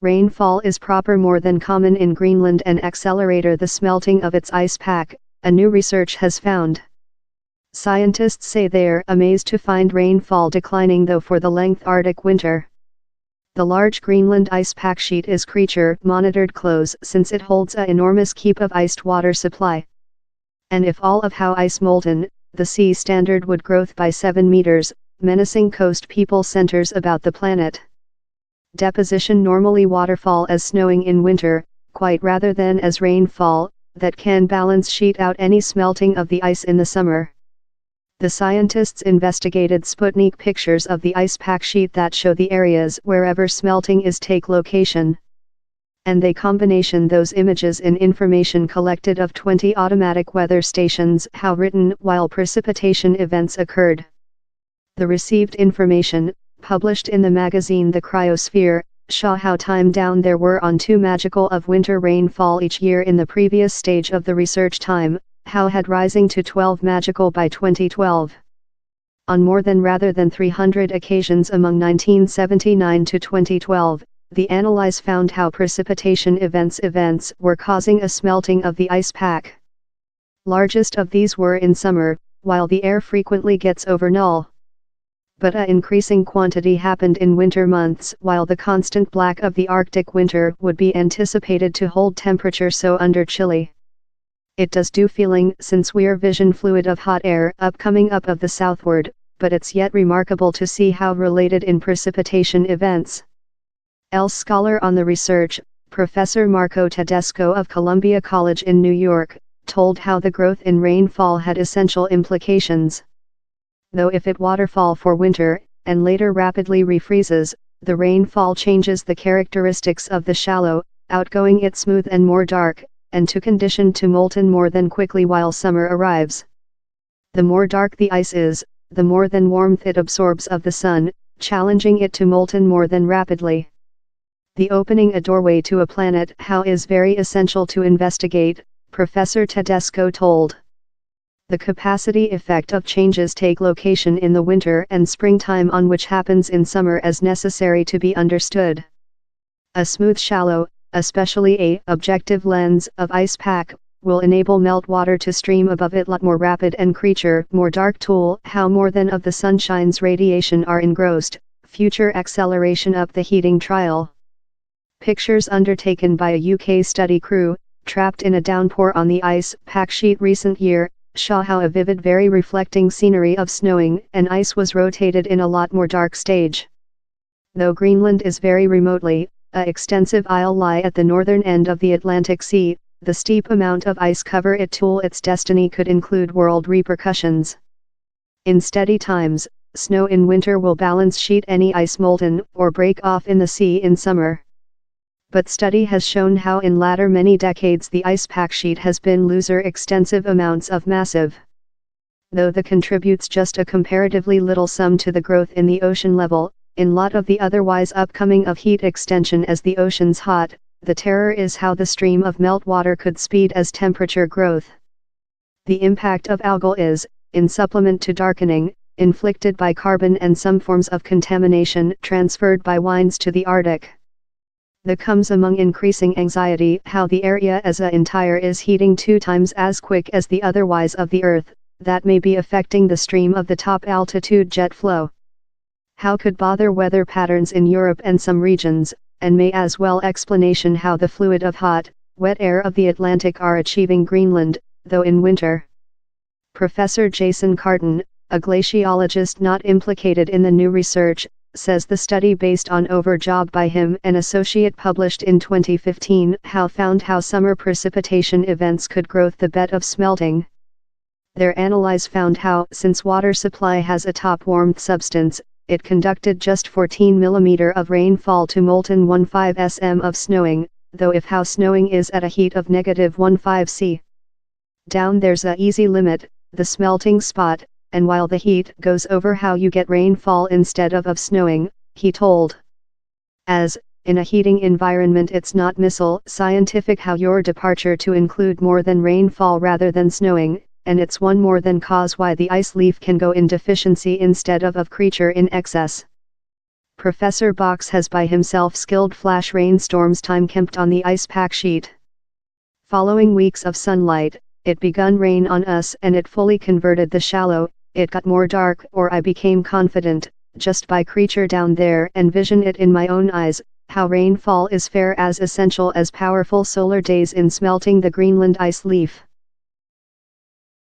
Rainfall is proper more than common in Greenland and accelerator the smelting of its ice pack, a new research has found. Scientists say they're amazed to find rainfall declining though for the length Arctic winter. The large Greenland ice pack sheet is creature monitored close since it holds an enormous keep of iced water supply. And if all of how ice molten, the sea standard would growth by 7 meters, menacing coast people centers about the planet. Deposition normally waterfall as snowing in winter, quite rather than as rainfall, that can balance sheet out any smelting of the ice in the summer. The scientists investigated Sputnik pictures of the ice pack sheet that show the areas wherever smelting is take location. And they combination those images in information collected of 20 automatic weather stations how written while precipitation events occurred. The received information, published in the magazine The Cryosphere, show how time down there were on 2 magical of winter rainfall each year in the previous stage of the research time, how had rising to 12 magical by 2012. On more than rather than 300 occasions among 1979 to 2012, the analyze found how precipitation events were causing a smelting of the ice pack. Largest of these were in summer, while the air frequently gets over null. But an increasing quantity happened in winter months while the constant black of the Arctic winter would be anticipated to hold temperature so under chilly. It does do feeling since we're vision fluid of hot air coming up of the southward, but it's yet remarkable to see how related in precipitation events. Else scholar on the research, Professor Marco Tedesco of Columbia College in New York, told how the growth in rainfall had essential implications. Though if it waterfall for winter, and later rapidly refreezes, the rainfall changes the characteristics of the shallow, outgoing it smooth and more dark, and to condition to molten more than quickly while summer arrives. The more dark the ice is, the more than warmth it absorbs of the sun, challenging it to molten more than rapidly. The opening a doorway to a planet how is very essential to investigate, Professor Tedesco told. The capacity effect of changes take location in the winter and springtime on which happens in summer as necessary to be understood. A smooth shallow, especially a objective lens of ice pack, will enable meltwater to stream above it lot more rapid and creature more dark tool how more than of the sunshine's radiation are engrossed, future acceleration up the heating trial. Pictures undertaken by a UK study crew, trapped in a downpour on the ice pack sheet recent year, show how a vivid very reflecting scenery of snowing and ice was rotated in a lot more dark stage. Though Greenland is very remotely, a extensive isle lie at the northern end of the Atlantic Sea, the steep amount of ice cover it tool its destiny could include world repercussions. In steady times, snow in winter will balance sheet any ice molten or break off in the sea in summer. But study has shown how in latter many decades the ice pack sheet has been loser extensive amounts of massive. Though the contributes just a comparatively little sum to the growth in the ocean level, in lot of the otherwise upcoming of heat extension as the ocean's hot, the terror is how the stream of meltwater could speed as temperature growth. The impact of algal is, in supplement to darkening, inflicted by carbon and some forms of contamination transferred by winds to the Arctic. The comes among increasing anxiety how the area as a entire is heating 2 times as quick as the otherwise of the Earth, that may be affecting the stream of the top altitude jet flow. How could bother weather patterns in Europe and some regions, and may as well explanation how the fluid of hot, wet air of the Atlantic are achieving Greenland, though in winter. Professor Jason Carton, a glaciologist not implicated in the new research, says the study based on overjob by him and associate published in 2015 found how summer precipitation events could growth the bed of smelting. Their analyze found how since water supply has a top warmth substance, it conducted just 14 mm of rainfall to molten 15 sm of snowing, though if how snowing is at a heat of -15 C. Down there's a easy limit, the smelting spot, and while the heat goes over how you get rainfall instead of snowing, he told. As, in a heating environment it's not missile scientific how your departure to include more than rainfall rather than snowing, and it's one more than cause why the ice leaf can go in deficiency instead of creature in excess. Professor Box has by himself skilled flash rainstorms time camped on the ice pack sheet. Following weeks of sunlight, it begun rain on us and it fully converted the shallow. It got more dark, or I became confident, just by creature down there and vision it in my own eyes, how rainfall is fair as essential as powerful solar days in smelting the Greenland ice leaf.